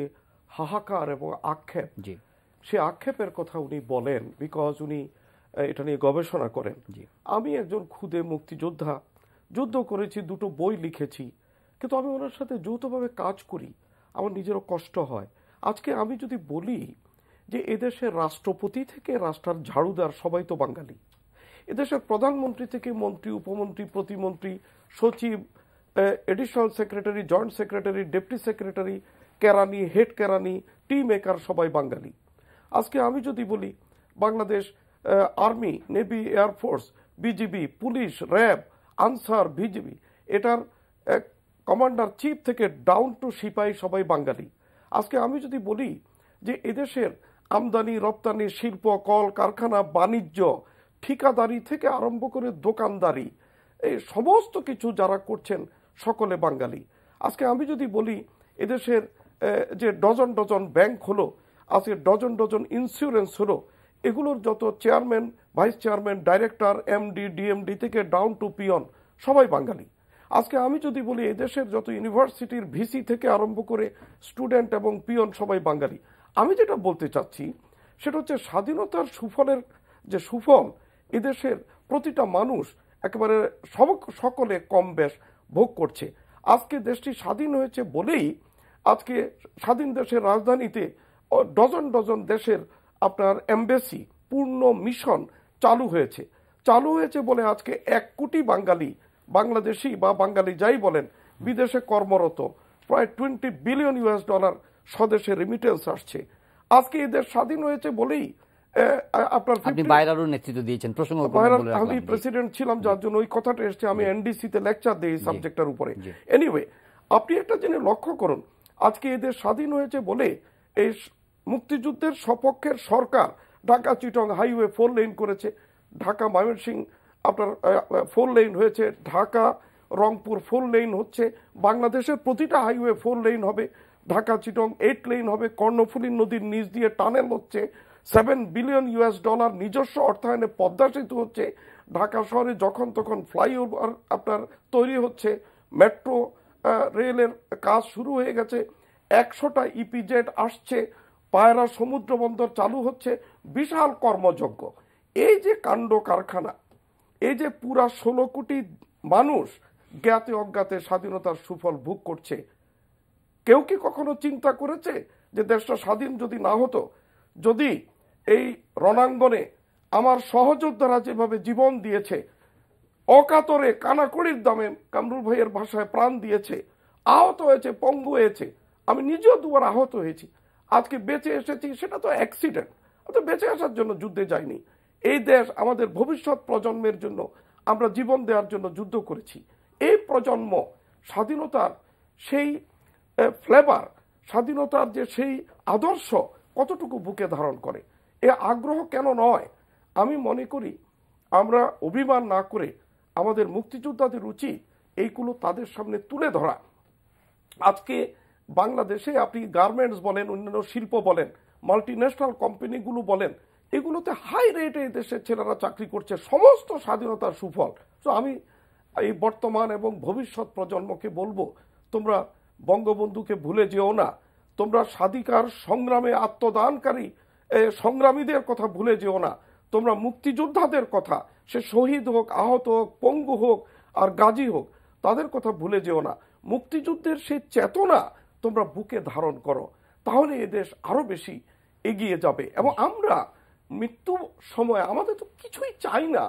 হাহাকার এবং আক্ষেপ, সে আক্ষেপের কথা উনি বলেন বিকজ উনি এটা নিয়ে গবেষণা করেন। আমি একজন খুদে মুক্তিযোদ্ধা, যুদ্ধ করেছি, 2টো বই লিখেছি, কিন্তু আমি ওনার সাথে যৌথভাবে কাজ করি, আমার নিজেরও কষ্ট হয়। আজকে আমি যদি বলি যে এদেশের রাষ্ট্রপতি থেকে রাষ্ট্রের ঝাড়ুদার সবাই তো বাঙালি, এদেশের প্রধানমন্ত্রী থেকে মন্ত্রী, উপমন্ত্রী, প্রতিমন্ত্রী, সচিব, additional secretary, joint secretary, deputy secretary, কেরানি, হেড কেরানি, টি মেকার সবাই বাঙালি। আজকে আমি যদি বলি Bangladesh army, navy, air force, BGB, police, RAB, Ansar, VGB, এটার কমান্ডার চিফ থেকে ডাউন টু সিপাহি সবাই বাঙালি। আজকে আমি যদি বলি যে এদেশের আমদানি রপ্তানি, শিল্প, কল কারখানা, বাণিজ্য, ঠিকাদারি থেকে আরম্ভ করে দোকানদারি, এই সমস্ত কিছু যারা করছেন সকলে বাঙালি। আজকে আমি যদি বলি এদেশের যে ডজন ডজন ব্যাংক হলো, আজকে ডজন ডজন ইন্স্যুরেন্স হলো, এগুলোর যত chairman, vice chairman, director, MD, DMD থেকে ডাউন টু পিয়ন সবাই বাঙালি। আজকে আমি যদি বলি এদেশের যত ইউনিভার্সিটির ভিসি থেকে আরম্ভ করে স্টুডেন্ট এবং পিয়ন সবাই বাঙালি। আমি যেটা বলতে চাচ্ছি সেটা হচ্ছে স্বাধীনতার সুফলের যে সুফল এদেশের প্রতিটা মানুষ একেবারে সকলে কম বেশ ভোগ করছে। আজকে দেশটি স্বাধীন হয়েছে বলেই আজকে স্বাধীন দেশের রাজধানীতে ডজন ডজন দেশের আপনার এমবেসি, পূর্ণ মিশন চালু হয়েছে বলে আজকে 1 কোটি বাঙালি, বাংলাদেশি বা বাঙালি যাই বলেন, বিদেশে কর্মরত, প্রায় $20 বিলিয়ন স্বদেশে রেমিটেন্স আসছে। আজকে এই দেশ স্বাধীন হয়েছে বলেই আপনার নেতৃত্ব দিয়েছেন, আমি প্রেসিডেন্ট ছিলাম, যার জন্য ওই কথাটা এসছে। আমি এনডিসিতে লেকচার দিই সাবজেক্টের উপরে। এনিওয়ে, আপনি একটা জিনিস লক্ষ্য করুন, আজকে এদের স্বাধীন হয়েছে বলে এই মুক্তিযুদ্ধের সপক্ষের সরকার ঢাকা চিটং হাইওয়ে 4 লেন করেছে, ঢাকা ময়মনসিংহ আপনার 4 লেন হয়েছে, ঢাকা রংপুর 4 লেন হচ্ছে, বাংলাদেশের প্রতিটা হাইওয়ে 4 লেন হবে, ঢাকা চিটং 8 লেন হবে, কর্ণফুলী নদীর নিচ দিয়ে টানেল হচ্ছে, $7 বিলিয়ন নিজস্ব অর্থায়নে পদ্মা সেতু হচ্ছে, ঢাকা শহরে যখন তখন ফ্লাইওভার আপনার তৈরি হচ্ছে, মেট্রো রেলের কাজ শুরু হয়ে গেছে, 100টা ইপিজেড আসছে, পায়রা সমুদ্র বন্দর চালু হচ্ছে, বিশাল কর্মযজ্ঞ। এই যে কাণ্ড কারখানা, এই যে পুরা 16 কোটি মানুষ জ্ঞাতে অজ্ঞাতে স্বাধীনতার সুফল ভোগ করছে, কেউ কি কখনো চিন্তা করেছে যে দেশটা স্বাধীন যদি না হতো, যদি এই রণাঙ্গনে আমার সহযোদ্ধারা যেভাবে জীবন দিয়েছে, অকাতরে কানাকড়ির দামে কামরুল ভাইয়ের ভাষায় প্রাণ দিয়েছে, আহত হয়েছে, পঙ্গু হয়েছে, আমি নিজেও 2বার আহত হয়েছি, আজকে বেঁচে এসেছি, সেটা তো অ্যাক্সিডেন্ট, তো বেঁচে আসার জন্য যুদ্ধে যাইনি। এই দেশ আমাদের ভবিষ্যৎ প্রজন্মের জন্য আমরা জীবন দেওয়ার জন্য যুদ্ধ করেছি। এই প্রজন্ম স্বাধীনতার সেই ফ্লেভার, স্বাধীনতার যে সেই আদর্শ কতটুকু বুকে ধারণ করে, এ আগ্রহ কেন নয়? আমি মনে করি আমরা অভিমান না করে আমাদের মুক্তিযোদ্ধাদের উচিত এইগুলো তাদের সামনে তুলে ধরা। আজকে বাংলাদেশে আপনি গার্মেন্টস বলেন, অন্যান্য শিল্প বলেন, মাল্টিন্যাশনাল কোম্পানিগুলো বলেন, এগুলোতে হাই রেটে দেশের ছেলেরা চাকরি করছে, সমস্ত স্বাধীনতার সুফল। তো আমি এই বর্তমান এবং ভবিষ্যৎ প্রজন্মকে বলবো, তোমরা বঙ্গবন্ধুকে ভুলে যেও না, তোমরা স্বাধিকার সংগ্রামে আত্মদানকারী সংগ্রামীদের কথা ভুলে যেও না, তোমরা মুক্তিযোদ্ধাদের কথা, সে শহীদ হোক, আহত হোক, পঙ্গু হোক আর গাজী হোক, তাদের কথা ভুলে যেও না। মুক্তিযুদ্ধের সেই চেতনা তোমরা বুকে ধারণ করো, তাহলে এদেশ আরো বেশি এগিয়ে যাবে। এবং আমরা মৃত্যু সময় আমাদের তো কিছুই চাই না,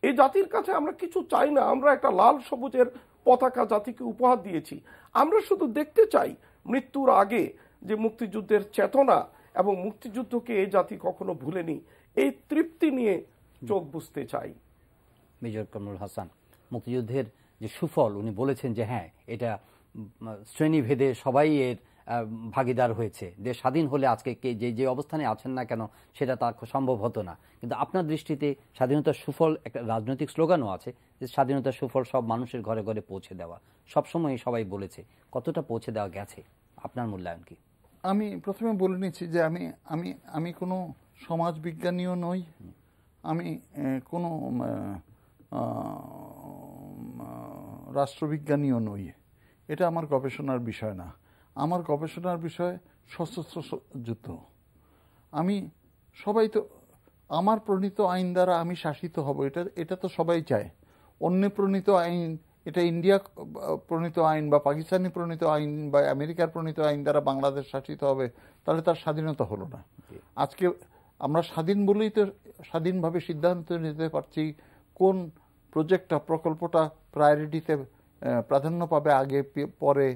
এই জাতির কাছে আমরা কিছু চাই না। আমরা একটা লাল সবুজের পতাকা জাতিকে উপহার দিয়েছি। আমরা শুধু দেখতে চাই মৃত্যুর আগে যে মুক্তিযুদ্ধের চেতনা এবং মুক্তিযুদ্ধকে এই জাতি কখনো ভুলেনি, এই তৃপ্তি নিয়ে চোখ বুঝতে চাই। মেজর কামরুল হাসান, মুক্তিযুদ্ধের যে সুফল উনি বলেছেন যে হ্যাঁ, এটা শ্রেণীভেদে সবাই এর ভাগিদার হয়েছে। দেশ স্বাধীন হলে আজকে যে অবস্থানে আছেন না কেন সেটা তা সম্ভব হতো না। কিন্তু আপনার দৃষ্টিতে স্বাধীনতার সুফল, একটা রাজনৈতিক স্লোগানও আছে যে স্বাধীনতার সুফল সব মানুষের ঘরে ঘরে পৌঁছে দেওয়া, সবসময় সবাই বলেছে, কতটা পৌঁছে দেওয়া গেছে? আপনার মূল্যায়ন কি? আমি প্রথমে বলে নিচ্ছি যে আমি আমি আমি কোনো সমাজ বিজ্ঞানীও নই, আমি কোনো রাষ্ট্রবিজ্ঞানীও নই। এটা আমার গবেষণার বিষয় না। আমার গবেষণার বিষয় সশস্ত্র যুদ্ধ। আমি সবাই তো আমার প্রণীত আইন দ্বারা আমি শাসিত হব, এটা তো সবাই চায়। অন্য প্রণীত আইন, এটা ইন্ডিয়া প্রণীত আইন বা পাকিস্তানি প্রণীত আইন বা আমেরিকার প্রণীত আইন দ্বারা বাংলাদেশ শাসিত হবে, তাহলে তার স্বাধীনতা হলো না। আজকে আমরা স্বাধীন বলেই তো স্বাধীনভাবে সিদ্ধান্ত নিতে পারছি কোন প্রকল্পটা প্রায়োরিটিতে প্রাধান্য পাবে, আগে পরে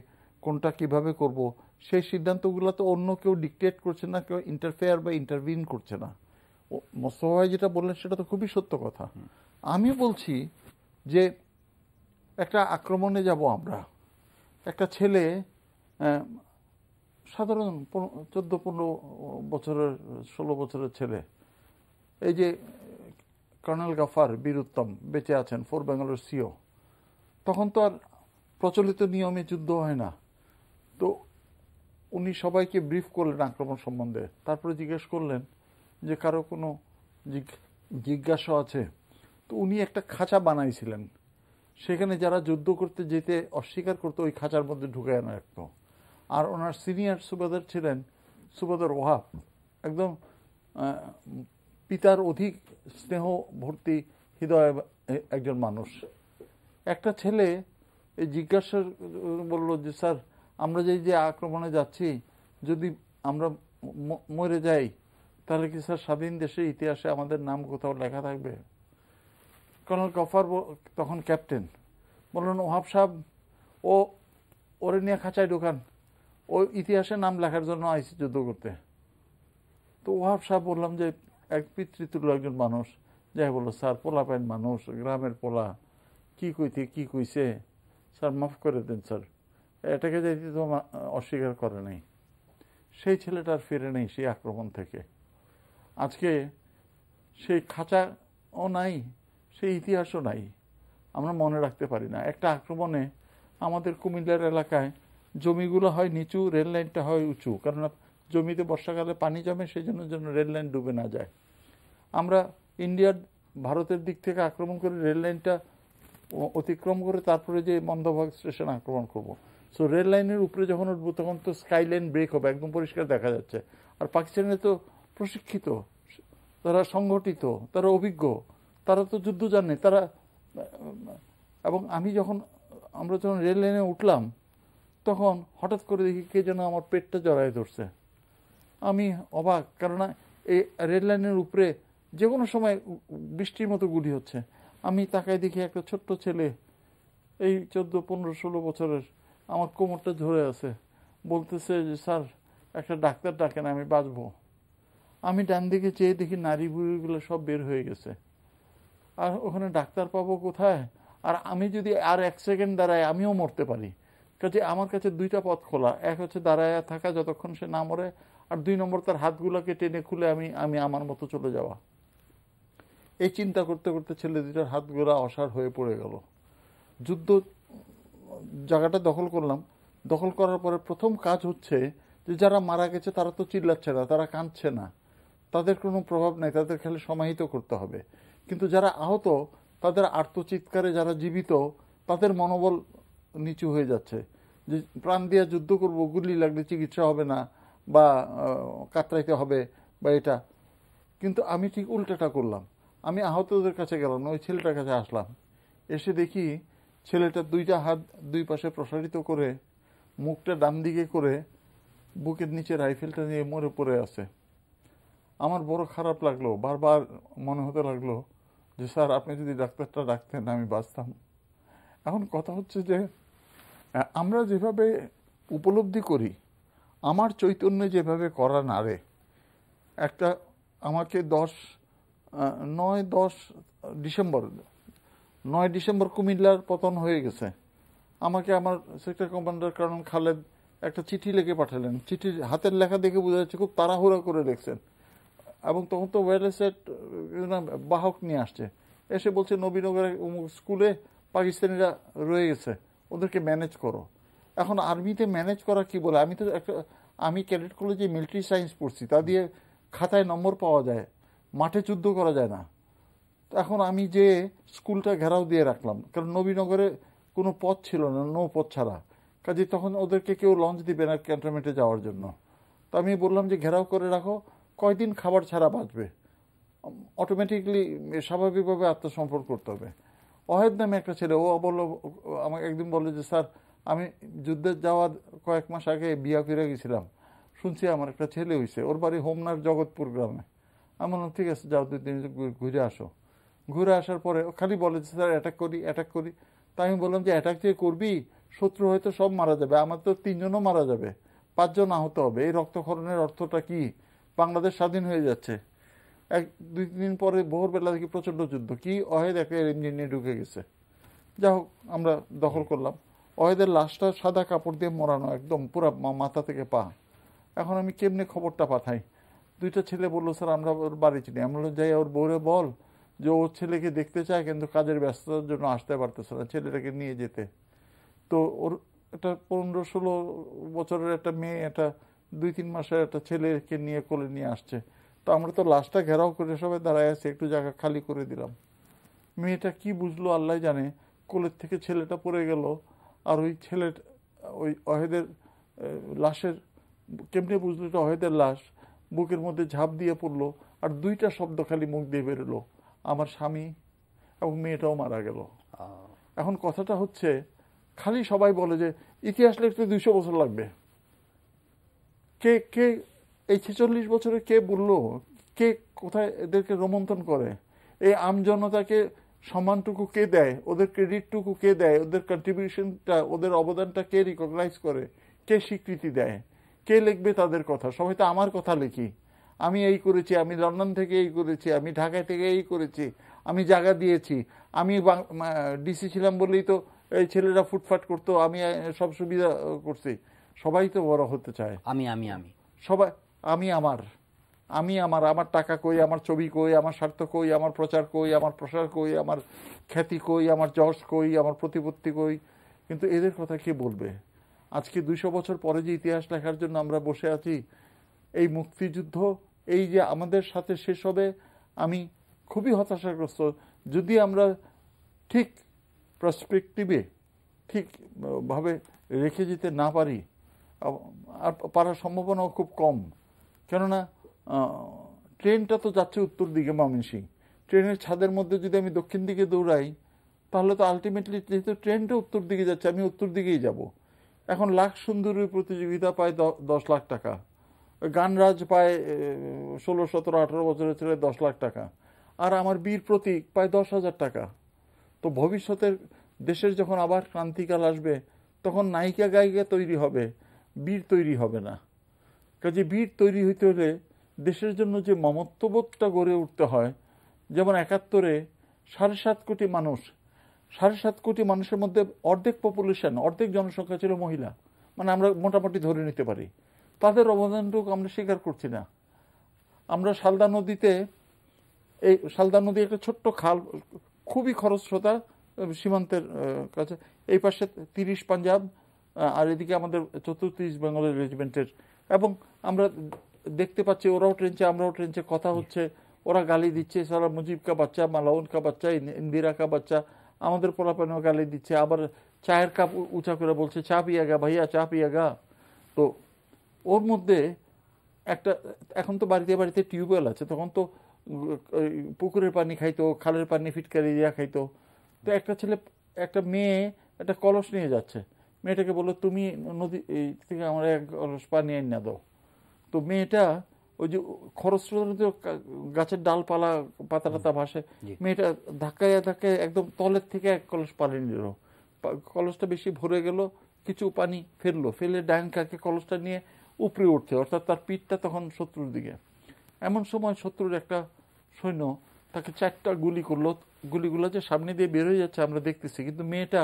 কোনটা কিভাবে করব, সেই সিদ্ধান্তগুলো তো অন্য কেউ ডিকটেট করছে না, কেউ ইন্টারফেয়ার বা ইন্টারভিন করছে না। মোস্তফা ভাই যেটা বললেন সেটা তো খুবই সত্য কথা। আমি বলছি যে একটা আক্রমণে যাব আমরা, একটা ছেলে সাধারণ 14-15 বছরের 16 বছরের ছেলে, এই যে কর্নেল গাফার বীর উত্তম বেঁচে আছেন, ফোর বেঙ্গলের সিও, তখন তো আর প্রচলিত নিয়মে যুদ্ধ হয় না। তো উনি সবাইকে ব্রিফ করলেন আক্রমণ সম্বন্ধে, তারপরে জিজ্ঞেস করলেন যে কারো কোনো জিজ্ঞাসা আছে। তো উনি একটা খাঁচা বানাইছিলেন, সেখানে যারা যুদ্ধ করতে যেতে অস্বীকার করতো ওই খাঁচার মধ্যে ঢুকে আনা রাখত। আর ওনার সিনিয়র সুবাদার ছিলেন সুবাদার ওয়াহাব, একদম পিতার অধিক স্নেহ ভর্তি হৃদয় একজন মানুষ। একটা ছেলে এই জিজ্ঞাসা বলল যে স্যার, আমরা যে আক্রমণে যাচ্ছি, যদি আমরা মরে যাই তাহলে কি স্যার স্বাধীন দেশের ইতিহাসে আমাদের নাম কোথাও লেখা থাকবে? কর্নেল গফার তখন ক্যাপ্টেন বললেন, ওহাব সাহেব ওরে নিয়ে খাঁচায় ঢোকান, ও ইতিহাসে নাম লেখার জন্য আইসি যুদ্ধ করতে। তো ওহাব সাহেব বললাম যে এক পিতৃতুল্য একজন মানুষ, যাই বললো স্যার পোলা পাইন মানুষ, গ্রামের পোলা, কি কইছে স্যার মাফ করে দেন স্যার, এটাকে যাইতে তো অস্বীকার করে নাই। সেই ছেলেটার ফিরে নেই সেই আক্রমণ থেকে। আজকে সেই খাঁচাও নাই, সেই ইতিহাসও নাই, আমরা মনে রাখতে পারি না। একটা আক্রমণে আমাদের কুমিল্লার এলাকায় জমিগুলো হয় নিচু, রেল লাইনটা হয় উঁচু, কারণ জমিতে বর্ষাকালে পানি জমে, সেই জন্য রেল লাইন ডুবে না যায়। আমরা ইন্ডিয়ার ভারতের দিক থেকে আক্রমণ করে রেল লাইনটা অতিক্রম করে তারপরে যে মন্দভাগ স্টেশন আক্রমণ করব। সো রেল লাইনের উপরে যখন উঠবো তখন তো স্কাই লাইন ব্রেক হবে, একদম পরিষ্কার দেখা যাচ্ছে। আর পাকিস্তানে তো প্রশিক্ষিত, তারা সংগঠিত, তারা অভিজ্ঞ, তারা তো যুদ্ধ জানে তারা। এবং আমরা যখন রেল লাইনে উঠলাম তখন হঠাৎ করে দেখি কে যেন আমার পেটটা জড়ায় ধরছে। আমি অবাক, কেননা এই রেল লাইনের উপরে যে কোনো সময় বৃষ্টির মতো গুলি হচ্ছে। আমি তাকায় দেখি একটা ছোট্ট ছেলে, এই 14, 15, 16 বছরের, আমার কোমরটা ধরে আছে, বলতেছে যে স্যার একটা ডাক্তার ডাকেন, আমি বাঁচবো। আমি ডান দিকে চেয়ে দেখি নারী বুড়িগুলো সব বের হয়ে গেছে। আর ওখানে ডাক্তার পাবো কোথায়? আর আমি যদি আর 1 সেকেন্ড দাঁড়ায় আমিও মরতে পারি। কাজে আমার কাছে 2টা পথ খোলা, এক হচ্ছে দাঁড়ায় থাকা যতক্ষণ সে না মরে, আর 2 নম্বর তার হাতগুলোকে টেনে খুলে আমি আমার মতো চলে যাওয়া। এই চিন্তা করতে করতে ছেলে 2টার হাতগুলা অসাড় হয়ে পড়ে গেল। যুদ্ধ জায়গাটা দখল করলাম। দখল করার পরে প্রথম কাজ হচ্ছে যে যারা মারা গেছে তারা তো চিল্লাচ্ছে না, তারা কাঁদছে না, তাদের কোনো প্রভাব নাই, তাদের খালি সমাহিত করতে হবে। কিন্তু যারা আহত তাদের আর্তচিৎকারে, যারা জীবিত তাদের মনোবল নিচু হয়ে যাচ্ছে, যে প্রাণ দিয়ে যুদ্ধ করব, গুলি লাগলে চিকিৎসা হবে না বা কাতরাইতে হবে বা এটা। কিন্তু আমি ঠিক উল্টাটা করলাম। আমি আহতদের কাছে গেলাম না, ওই ছেলেটার কাছে আসলাম। এসে দেখি ছেলেটা 2টা হাত 2 পাশে প্রসারিত করে, মুখটা ডান দিকে করে, বুকের নিচে রাইফেলটা নিয়ে মরে পড়ে আছে। আমার বড় খারাপ লাগলো, বারবার মনে হতে লাগলো যে স্যার আপনি যদি ডাক্তারটা ডাকতেন আমি বাঁচতাম। এখন কথা হচ্ছে যে আমরা যেভাবে উপলব্ধি করি, আমার চৈতন্যে যেভাবে করা নারে, একটা আমাকে 9 ডিসেম্বর কুমিল্লার পতন হয়ে গেছে। আমাকে আমার সেক্টর কমান্ডার কর্নেল খালেদ একটা চিঠি লিখে পাঠালেন। চিঠির হাতের লেখা দেখে বোঝা যাচ্ছে খুব তাড়াহুড়া করে লিখছেন। এবং তখন তো ওয়েলসেট বাহক নিয়ে আসছে, এসে বলছে নবীনগরের স্কুলে পাকিস্তানিরা রয়ে গেছে, ওদেরকে ম্যানেজ করো। এখন আর্মিতে ম্যানেজ করা কি বলে? আমি ক্যাডেট কলেজে মিলিটারি সায়েন্স পড়ছি, তা দিয়ে খাতায় নম্বর পাওয়া যায়, মাঠে যুদ্ধ করা যায় না। এখন আমি যে স্কুলটা ঘেরাও দিয়ে রাখলাম, কারণ নবীনগরে কোনো পথ ছিল না, নৌপথ ছাড়া। কাজে তখন ওদেরকে কেউ লঞ্চ দিবে না ক্যান্টনমেন্টে যাওয়ার জন্য। তো আমি বললাম যে ঘেরাও করে রাখো, কয়দিন খাবার ছাড়া বাঁচবে, অটোমেটিকলি স্বাভাবিকভাবে আত্মসমর্পণ করতে হবে। অহেদ নামে একটা ছেলে, ও বললো, আমাকে একদিন বললো যে স্যার আমি যুদ্ধে যাওয়ার কয়েক মাস আগে বিয়া করে গেছিলাম, শুনছি আমার একটা ছেলে হয়েছে, ওর বাড়ি হোমনার জগৎপুর গ্রামে। আমি বললাম ঠিক আছে যাও, 2 দিন ঘুরে আসো। ঘুরে আসার পরে খালি বলে যে স্যার অ্যাটাক করি। তাই আমি বললাম যে অ্যাটাক যে করবি, শত্রু হয়তো সব মারা যাবে, আমার তো 3 জনও মারা যাবে, 5 জন আহত হবে। এই রক্তক্ষরণের অর্থটা কি? বাংলাদেশ স্বাধীন হয়ে যাচ্ছে। 1-2 দিন পরে ভোরবেলা দেখি প্রচন্ড যুদ্ধ। কি অহেদ একটা ইঞ্জিন নিয়ে ঢুকে গেছে। যা হোক আমরা দখল করলাম। অহেদের লাশটা সাদা কাপড় দিয়ে মোড়ানো, একদম পুরো মাথা থেকে পা। এখন আমি কেমনে খবরটা পাঠাই? 2টা ছেলে বললো স্যার আমরা ওর বাড়ি চিনি। আমরা যাই, ওর বউরে বল যে ওর ছেলেকে দেখতে চায় কিন্তু কাজের ব্যস্ততার জন্য আসতে পারতেছে না, ছেলেটাকে নিয়ে যেতে। তো ওর একটা 15-16 বছরের একটা মেয়ে, একটা 2-3 মাসের একটা ছেলেকে নিয়ে কোলে নিয়ে আসছে। তো আমরা তো লাশটা ঘেরাও করে সবাই দাঁড়ায় আছি, একটু জায়গা খালি করে দিলাম। মেয়েটা কি বুঝলো আল্লাহ জানে, কোলের থেকে ছেলেটা পড়ে গেল। আর ওই অহেদের লাশের কেমনে বুঝলো এটা অহেদের লাশ, বুকের মধ্যে ঝাঁপ দিয়ে পড়লো। আর 2টা শব্দ খালি মুখ দিয়ে বেরোলো, আমার স্বামী এবং মেয়েটাও মারা গেল। এখন কথাটা হচ্ছে, খালি সবাই বলে যে ইতিহাস লিখতে 200 বছর লাগবে। কে এই 46 বছরে কে বললো? কে কোথায় এদেরকে রোমন্থন করে? এই আমজনতাকে সম্মানটুকু কে দেয়? ওদের ক্রেডিটটুকু কে দেয়? ওদের কন্ট্রিবিউশনটা, ওদের অবদানটা কে রিকগনাইজ করে? কে স্বীকৃতি দেয়? কে লিখবে তাদের কথা? সবাই তো আমার কথা লিখি, আমি এই করেছি, আমি লন্ডন থেকে এই করেছি, আমি ঢাকায় থেকে এই করেছি, আমি জায়গা দিয়েছি, আমি ডিসি ছিলাম বলেই তো এই ছেলেরা ফুটফাট করতো, আমি সব সুবিধা করছি। সবাই তো বড় হতে চায়। সবাই আমার টাকা কই, আমার ছবি কই, আমার স্বার্থ কই, আমার প্রচার কই, আমার প্রসার কই, আমার খ্যাতি কই, আমার যশ কই, আমার প্রতিপত্তি কই। কিন্তু এদের কথা কে বলবে? আজকে 200 বছর পরে যে ইতিহাস লেখার জন্য আমরা বসে আছি, এই মুক্তিযুদ্ধ এই যে আমাদের সাথে শেষ হবে, আমি খুবই হতাশাগ্রস্ত। যদি আমরা ঠিক পার্সপেক্টিভে ঠিকভাবে রেখে যেতে না পারি, আর পারার সম্ভাবনাও খুব কম। কেননা ট্রেনটা তো যাচ্ছে উত্তর দিকে ময়মনসিংহ, ট্রেনের ছাদের মধ্যে যদি আমি দক্ষিণ দিকে দৌড়াই, তাহলে তো আলটিমেটলি যেহেতু ট্রেনটা উত্তর দিকে যাচ্ছে, আমি উত্তর দিকেই যাব। এখন লাখ সুন্দরী প্রতিযোগিতা পায় 10 লাখ টাকা, গানরাজ পায় 16, 17, 18 বছরের ছেলে 10 লাখ টাকা, আর আমার বীর প্রতীক পায় 10,000 টাকা। তো ভবিষ্যতের দেশের যখন আবার ক্রান্তিকাল আসবে, তখন নায়িকা গায়িকা তৈরি হবে, বীর তৈরি হবে না। কাজে বীর তৈরি হইতে হলে দেশের জন্য যে মমত্ববোধটা গড়ে উঠতে হয়, যেমন ৭১-এ ৭.৫ কোটি মানুষ, ৭.৫ কোটি মানুষের মধ্যে অর্ধেক পপুলেশন, অর্ধেক জনসংখ্যা ছিল মহিলা, মানে আমরা মোটামুটি ধরে নিতে পারি তাদের অবদানটুকু আমরা স্বীকার করছি না। আমরা শালদা নদীতে, এই শালদা নদী একটা ছোট্ট খাল, খুবই খরস্রোতা, সীমান্তের কাছে, এই পাশে ৩০ পাঞ্জাব আর এদিকে আমাদের ৪র্থ ইস্ট বেঙ্গলের রেজিমেন্টের, এবং আমরা দেখতে পাচ্ছি ওরাও ট্রেনছে আমরাও ট্রেনছে, কথা হচ্ছে, ওরা গালি দিচ্ছে, সারা মুজিব কা বাচ্চা, মালাউন কা বাচ্চা, ইন্দিরা কা বাচ্চা, আমাদের পোলাপানেও গালি দিচ্ছে, আবার চায়ের কাপ উঁচা করে বলছে চা পিয়াগা ভাইয়া, চা পিয়াগা। তো ওর মধ্যে একটা, এখন তো বাড়িতে বাড়িতে টিউবওয়েল আছে, তখন তো পুকুরের পানি খাইতো, খালের পানি ফিটকারি দিয়া খাইতো। তো একটা ছেলে, একটা মেয়ে একটা কলস নিয়ে যাচ্ছে, মেয়েটাকে বললো তুমি নদী থেকে আমার এক কলস পানি আইন না দাও। তো মেয়েটা ওই যে খরস্রোতা গাছের ডালপালা পাতা টাতা ভাসে, মেয়েটা ধাক্কায় ধাক্কায় একদম তলের থেকে এক কলস পানি নিল, কলসটা বেশি ভরে গেল, কিছু পানি ফেললো, ফেলে ডাইন কাকে কলসটা নিয়ে উপরে উঠছে, অর্থাৎ তার পিঠটা তখন শত্রুর দিকে। এমন সময় শত্রুর একটা সৈন্য তাকে 4টা গুলি করলো, গুলিগুলো যে সামনে দিয়ে বের হয়ে যাচ্ছে আমরা দেখতেছি, কিন্তু মেয়েটা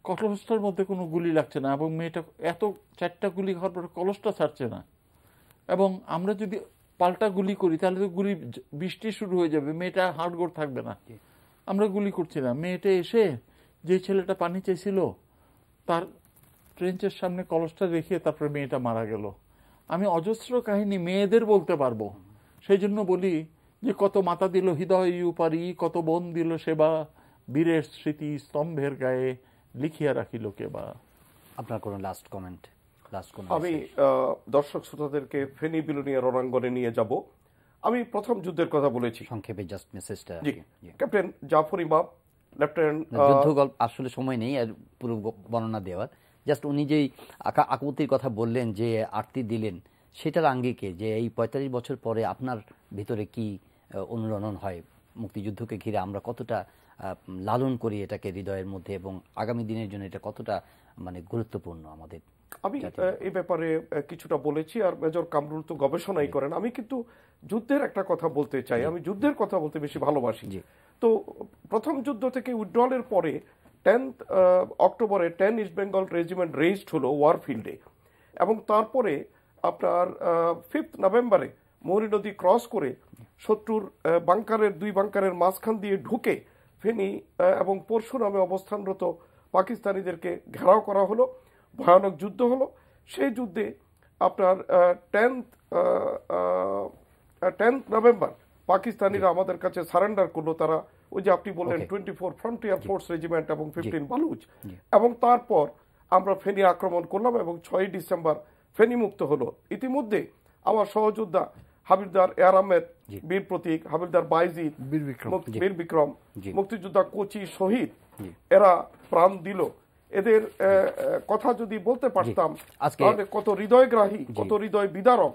কলসটার মধ্যে কোনো গুলি লাগছে না, এবং মেয়েটা এত 4টা গুলি খাওয়ার পর কলসটা ছাড়ছে না। এবং আমরা যদি পাল্টা গুলি করি তাহলে তো গুলি বৃষ্টি শুরু হয়ে যাবে, মেয়েটা হাড়গোড় থাকবে না। আমরা গুলি করছি না, মেয়েটা এসে যে ছেলেটা পানি চেয়েছিল তার ট্রেঞ্চের সামনে কলসটা রেখে তারপরে মেয়েটা মারা গেল। আমি অজস্র কাহিনী মেয়েদের বলতে পারবো, সেই জন্য বলি যে কত মাতা দিল হৃদয় উপারি, কত বোন দিল সেবা, বীরের স্মৃতি স্তম্ভের গায়ে লিখিয়া রাখিল কেবা। আপনার কোনো লাস্ট কমেন্ট? আমি দর্শক শ্রোতাদেরকে ফেনী বিলোনিয়া রণাঙ্গনে নিয়ে যাব। আমি প্রথম যুদ্ধের কথা বলেছি সংক্ষেপে, জাস্ট মেসেজটা। জি, ক্যাপ্টেন জাফর ইমাম, লেফটেন্যান্ট, যুদ্ধ গল্প আসলে সময় নেই আর পুরো বর্ণনা দেওয়ার, জাস্ট উনি যেই আকুতির কথা বললেন, যে আরতি দিলেন, সেটার আঙ্গিকে যে এই ৪৫ বছর পরে আপনার ভিতরে কি অনুরণন হয় মুক্তিযুদ্ধকে ঘিরে, আমরা কতটা লালন করি এটাকে হৃদয়ের মধ্যে, এবং আগামী দিনের জন্য এটা কতটা মানে গুরুত্বপূর্ণ আমাদের। আমি এই ব্যাপারে কিছুটা বলেছি, আর মেজর কামরুল তো গবেষণাই করেন। আমি কিন্তু যুদ্ধের একটা কথা বলতে চাই, আমি যুদ্ধের কথা বলতে বেশি ভালোবাসি। তো প্রথম যুদ্ধ থেকে উইথড্রলের পরে 10 অক্টোবরে 10 ইস্ট বেঙ্গল রেজিমেন্ট রেইজড হলো ওয়ারফিল্ডে, এবং তারপরে আপনার 5 নভেম্বরে মৌরি নদী ক্রস করে শত্রুর বাংকারের 2 বাংকারের মাঝখান দিয়ে ঢুকে ফেনী এবং পরশুরামে অবস্থানরত পাকিস্তানিদেরকে ঘেরাও করা হলো, ভয়ানক যুদ্ধ হলো। সেই যুদ্ধে আপনার 10 নভেম্বর পাকিস্তানিরা আমাদের কাছে সারেন্ডার করলো। তারা ওই যে আপনি বললেন 24 ফ্রন্টিয়ার ফোর্স রেজিমেন্ট এবং 15 বালুচ, এবং তারপর আমরা ফেনী আক্রমণ করলাম এবং 6 ডিসেম্বর ফেনী মুক্ত হলো। ইতিমধ্যে আমার সহযোদ্ধা হাবিলদার এয়ার আহমেদ, বীর প্রতীক, হাবিলদার বাইজিদ, বীর বিক্রম, মুক্তিযোদ্ধা কোচি শহীদ, এরা প্রাণ দিল। এদের কথা যদি বলতে পারতাম তাহলে কত হৃদয়গ্রাহী, কত হৃদয় বিদারক,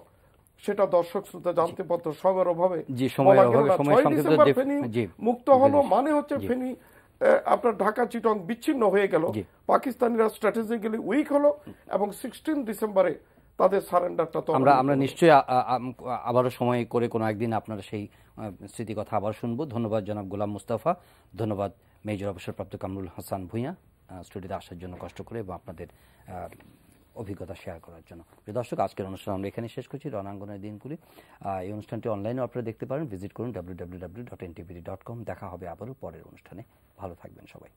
সেটা দর্শক শ্রোতা জানতে পারতো। সময়ের অভাবে 6 ডিসেম্বর ফেনী মুক্ত হলো মানে হচ্ছে ফেনী আপনার ঢাকা চিটং বিচ্ছিন্ন হয়ে গেল, পাকিস্তানিরা স্ট্র্যাটেজিক্যালি উইক হলো, এবং 16 ডিসেম্বরে তাদের সারেন্ডারটা। তো আমরা নিশ্চয়ই আবারও সময় করে কোনো একদিন আপনারা সেই স্মৃতি কথা আবার শুনবো। ধন্যবাদ জনাব গোলাম মুস্তাফা, ধন্যবাদ মেজর অবসরপ্রাপ্ত কামরুল হাসান ভূঁইয়া স্টুডিওতে আসার জন্য কষ্ট করে এবং আপনাদের অভিজ্ঞতা শেয়ার করার জন্য। দর্শক, আজকের অনুষ্ঠান আমরা এখানে শেষ করছি, রণাঙ্গনের দিনগুলি। এই অনুষ্ঠানটি অনলাইনেও আপনারা দেখতে পারেন, ভিজিট করুন www.ntv.com। দেখা হবে আবারও পরের অনুষ্ঠানে। ভালো থাকবেন সবাই।